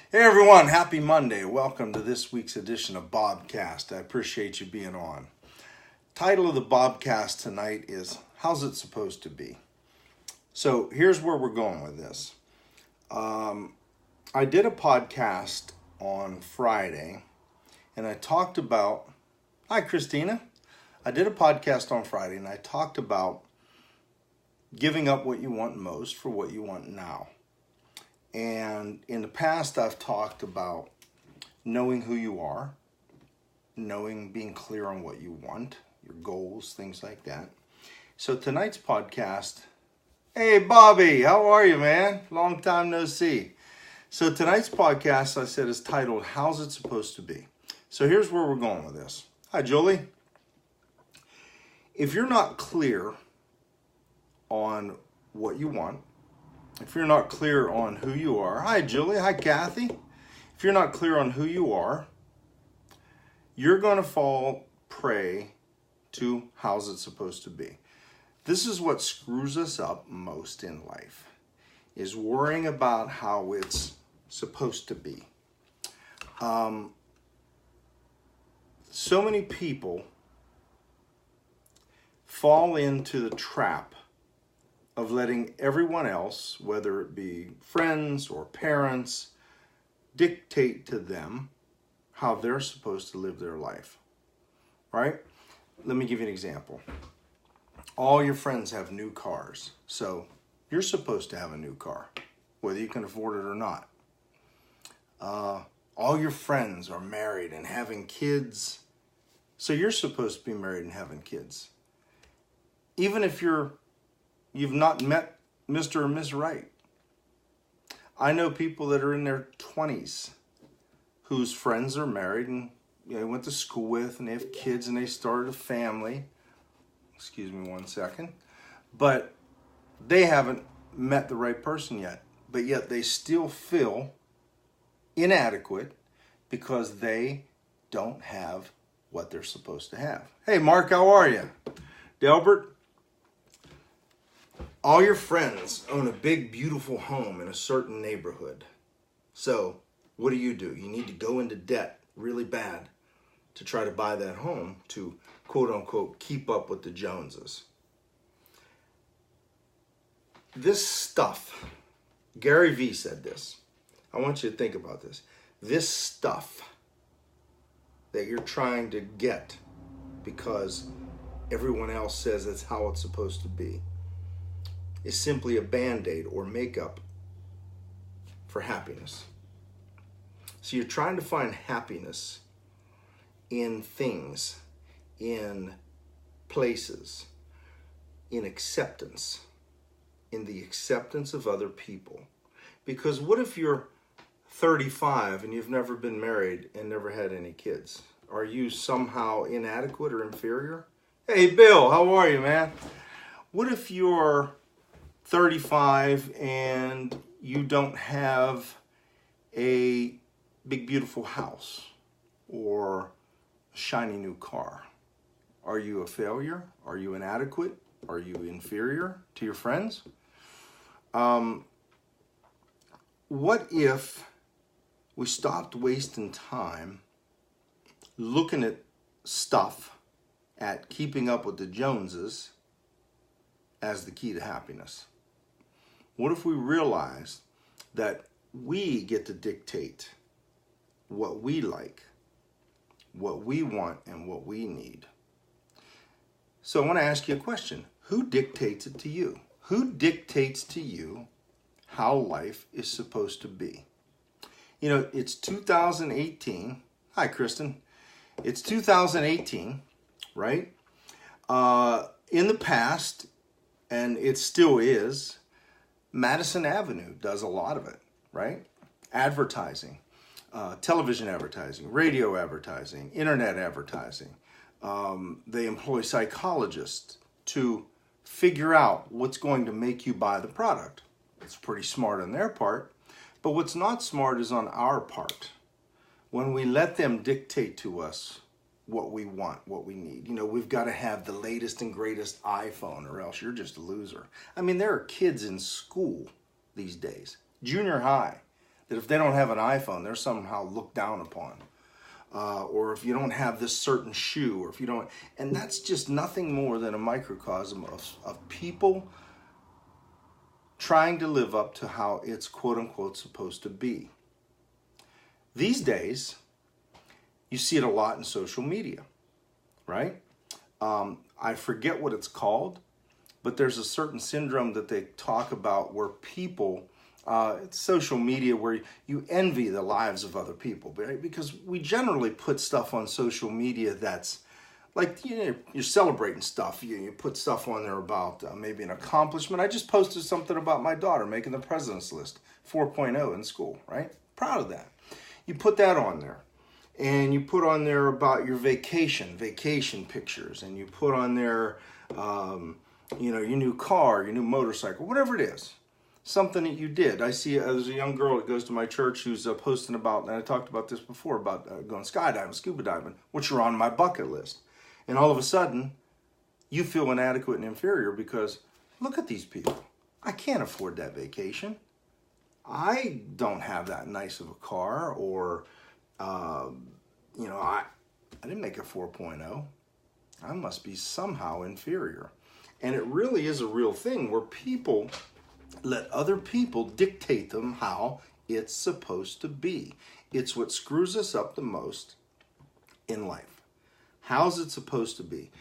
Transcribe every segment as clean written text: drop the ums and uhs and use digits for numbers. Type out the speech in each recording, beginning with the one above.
Hey everyone, happy Monday. Welcome to this week's edition of Bobcast. I appreciate you being on. Title of the Bobcast tonight is How's It Supposed to Be? So here's where we're going with this. I did a podcast on Friday and I talked about, hi Christina. I did a podcast on Friday and I talked about giving up what you want most for what you want now. And in the past, I've talked about knowing who you are, being clear on what you want, your goals, things like that. So tonight's podcast, hey Bobby, how are you, man? Long time no see. So tonight's podcast, I said, is titled, How's It Supposed to Be? So here's where we're going with this. Hi, Julie. If you're not clear on what you want, if you're not clear on who you are, hi Julie, hi Kathy. If you're not clear on who you are, you're going to fall prey to how's it supposed to be. This is what screws us up most in life, is worrying about how it's supposed to be. So many people fall into the trap of letting everyone else, whether it be friends or parents, dictate to them how they're supposed to live their life, right? Let me give you an example. All your friends have new cars, so you're supposed to have a new car, whether you can afford it or not. All your friends are married and having kids, so you're supposed to be married and having kids. Even if you've not met Mr. or Miss Right. I know people that are in their 20s whose friends are married and they went to school with and they have kids and they started a family. Excuse me one second. But they haven't met the right person yet. But yet they still feel inadequate because they don't have what they're supposed to have. Hey, Mark, how are you? Delbert? All your friends own a big, beautiful home in a certain neighborhood. So what do? You need to go into debt really bad to try to buy that home to, quote unquote, keep up with the Joneses. This stuff, Gary Vee said this. I want you to think about this. This stuff that you're trying to get because everyone else says it's how it's supposed to be is simply a band-aid or makeup for happiness. So you're trying to find happiness in things, in places, in acceptance, in the acceptance of other people. Because what if you're 35 and you've never been married and never had any kids? Are you somehow inadequate or inferior? Hey, Bill, how are you, man? What if you're 35 and you don't have a big beautiful house or a shiny new car? Are you a failure? Are you inadequate? Are you inferior to your friends? What if we stopped wasting time looking at stuff, at keeping up with the Joneses as the key to happiness? What if we realized that we get to dictate what we like, what we want, and what we need? So I want to ask you a question. Who dictates it to you? Who dictates to you how life is supposed to be? You know, it's 2018. Hi, Kristen. It's 2018, right? In the past, and it still is, Madison Avenue does a lot of it, right? Advertising, television advertising, radio advertising, internet advertising. They employ psychologists to figure out what's going to make you buy the product. It's pretty smart on their part, but what's not smart is on our part. When we let them dictate to us what we want, what we need. You know, we've got to have the latest and greatest iPhone or else you're just a loser. I mean, there are kids in school these days, junior high, that if they don't have an iPhone, they're somehow looked down upon. Or if you don't have this certain shoe, or if you don't, and that's just nothing more than a microcosm of people trying to live up to how it's quote unquote supposed to be. These days, you see it a lot in social media, right? I forget what it's called, but there's a certain syndrome that they talk about where people, it's social media where you envy the lives of other people, right? Because we generally put stuff on social media that's like, you're celebrating stuff. You put stuff on there about maybe an accomplishment. I just posted something about my daughter making the president's list, 4.0 in school, right? Proud of that. You put that on there. And you put on there about your vacation pictures. And you put on there, your new car, your new motorcycle, whatever it is. Something that you did. I see there's a young girl that goes to my church who's posting about, and I talked about this before, about going skydiving, scuba diving, which are on my bucket list. And all of a sudden, you feel inadequate and inferior because look at these people. I can't afford that vacation. I don't have that nice of a car, or, I didn't make a 4.0. I must be somehow inferior. And it really is a real thing where people let other people dictate them how it's supposed to be. It's what screws us up the most in life. How's it supposed to be?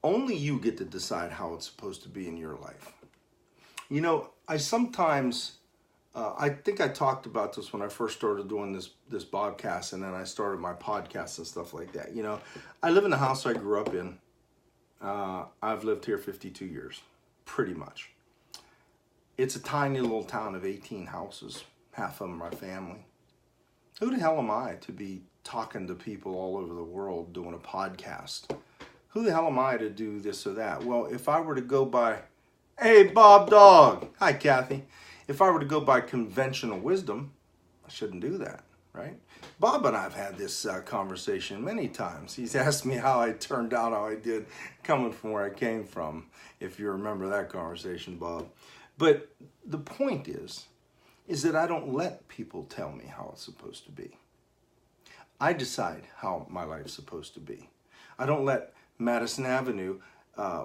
Only you get to decide how it's supposed to be in your life. I sometimes, I think I talked about this when I first started doing this podcast, and then I started my podcast and stuff like that. I live in the house I grew up in. I've lived here 52 years, pretty much. It's a tiny little town of 18 houses, half of them are my family. Who the hell am I to be talking to people all over the world doing a podcast? Who the hell am I to do this or that? Well, if I were to go by, hey, Bob Dog. Hi, Kathy. If I were to go by conventional wisdom, I shouldn't do that, right? Bob and I have had this conversation many times. He's asked me how I turned out, how I did, coming from where I came from, if you remember that conversation, Bob. But the point is that I don't let people tell me how it's supposed to be. I decide how my life's supposed to be. I don't let Madison Avenue,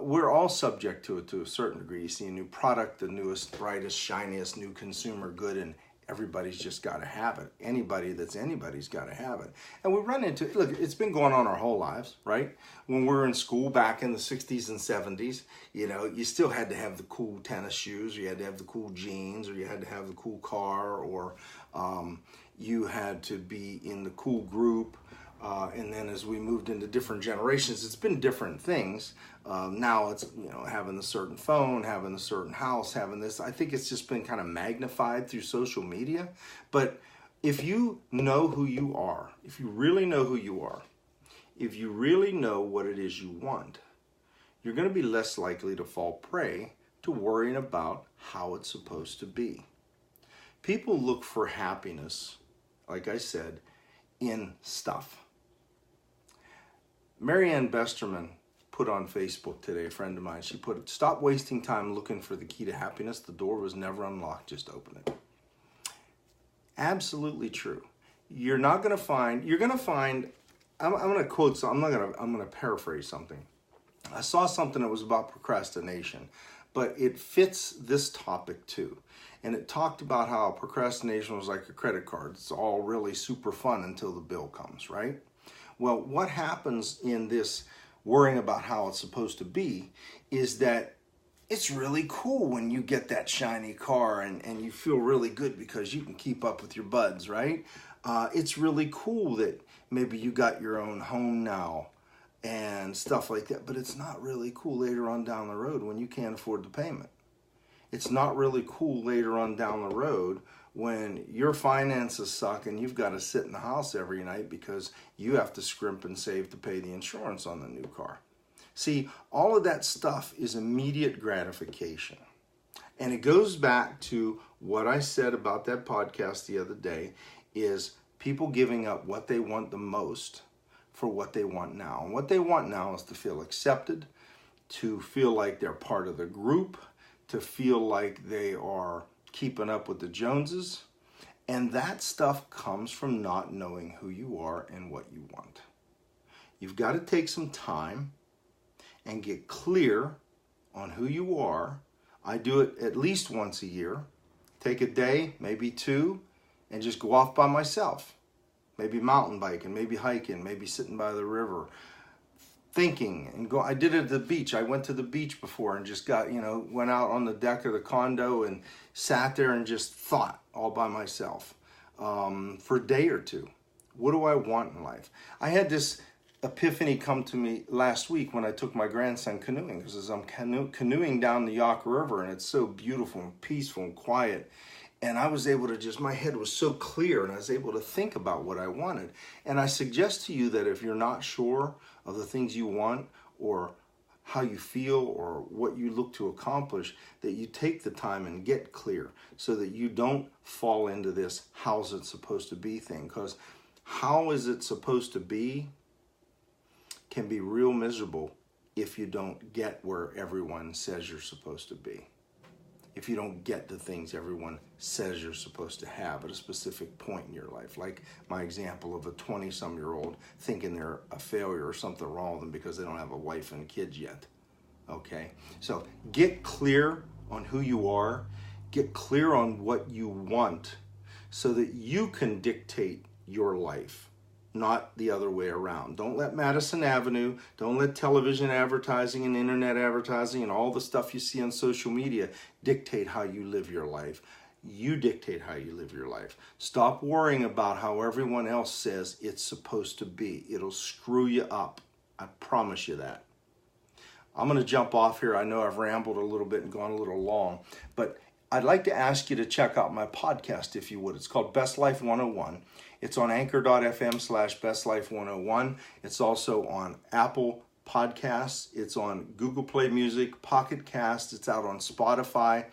we're all subject to it to a certain degree. You see a new product, the newest, brightest, shiniest new consumer good, and everybody's just got to have it. Anybody that's anybody's got to have it. And we run into, look, it's been going on our whole lives, right? When we were in school back in the 60s and 70s, you still had to have the cool tennis shoes, or you had to have the cool jeans, or you had to have the cool car, or you had to be in the cool group. And then as we moved into different generations, it's been different things. Now it's, having a certain phone, having a certain house, having this. I think it's just been kind of magnified through social media. But if you know who you are, if you really know who you are, if you really know what it is you want, you're going to be less likely to fall prey to worrying about how it's supposed to be. People look for happiness, like I said, in stuff. Marianne Besterman put on Facebook today, a friend of mine, she put, stop wasting time looking for the key to happiness. The door was never unlocked, just open it. Absolutely true. You're going to find, I'm going to quote, I'm going to paraphrase something. I saw something that was about procrastination, but it fits this topic too. And it talked about how procrastination was like a credit card. It's all really super fun until the bill comes, right? Well, what happens in this worrying about how it's supposed to be is that it's really cool when you get that shiny car and you feel really good because you can keep up with your buds, right? It's really cool that maybe you got your own home now and stuff like that, but it's not really cool later on down the road when you can't afford the payment. It's not really cool later on down the road when your finances suck and you've got to sit in the house every night because you have to scrimp and save to pay the insurance on the new car. See, all of that stuff is immediate gratification. And it goes back to what I said about that podcast the other day, is people giving up what they want the most for what they want now. And what they want now is to feel accepted, to feel like they're part of the group, to feel like they are keeping up with the Joneses. And that stuff comes from not knowing who you are and what you want. You've got to take some time and get clear on who you are. I do it at least once a year. Take a day, maybe two, and just go off by myself. Maybe mountain biking, maybe hiking, maybe sitting by the river, thinking and go. I did it at the beach. I went to the beach before and just went out on the deck of the condo and sat there and just thought all by myself for a day or two. What do I want in life? I had this epiphany come to me last week when I took my grandson canoeing, because as I'm canoeing down the Yawk River, and it's so beautiful and peaceful and quiet, and I was able to my head was so clear, and I was able to think about what I wanted. And I suggest to you that if you're not sure of the things you want, or how you feel, or what you look to accomplish, that you take the time and get clear, so that you don't fall into this how's it supposed to be thing. Because how is it supposed to be can be real miserable if you don't get where everyone says you're supposed to be. If you don't get the things everyone says you're supposed to have at a specific point in your life. Like my example of a 20-some-year-old thinking they're a failure or something wrong with them because they don't have a wife and kids yet. Okay? So get clear on who you are. Get clear on what you want so that you can dictate your life, not the other way around. Don't let Madison Avenue, don't let television advertising and internet advertising and all the stuff you see on social media dictate how you live your life. You dictate how you live your life. Stop worrying about how everyone else says it's supposed to be. It'll screw you up. I promise you that. I'm going to jump off here. I know I've rambled a little bit and gone a little long, but I'd like to ask you to check out my podcast, if you would. It's called Best Life 101. It's on anchor.fm/bestlife101. It's also on Apple Podcasts. It's on Google Play Music, Pocket Cast. It's out on Spotify.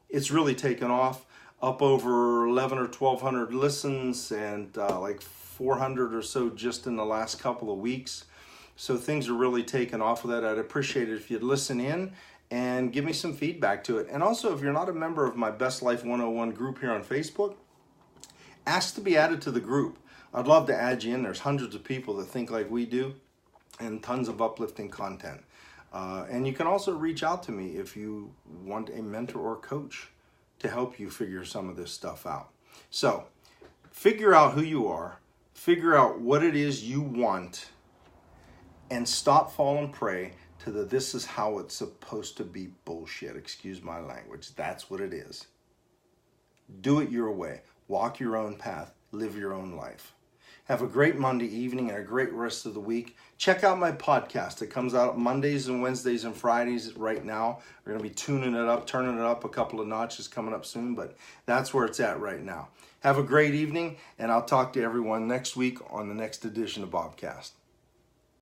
It's really taken off. Up over 11 or 1,200 listens, and like 400 or so just in the last couple of weeks. So things are really taking off with that. I'd appreciate it if you'd listen in and give me some feedback to it. And also, if you're not a member of my Best Life 101 group here on Facebook, ask to be added to the group. I'd love to add you in. There's hundreds of people that think like we do, and tons of uplifting content. And you can also reach out to me if you want a mentor or coach to help you figure some of this stuff out. So figure out who you are, figure out what it is you want, and stop falling prey to the "this is how it's supposed to be" bullshit. Excuse my language. That's what it is. Do it your way. Walk your own path. Live your own life. Have a great Monday evening and a great rest of the week. Check out my podcast. It comes out Mondays and Wednesdays and Fridays right now. We're going to be tuning it up, turning it up a couple of notches coming up soon, but that's where it's at right now. Have a great evening, and I'll talk to everyone next week on the next edition of Bobcast.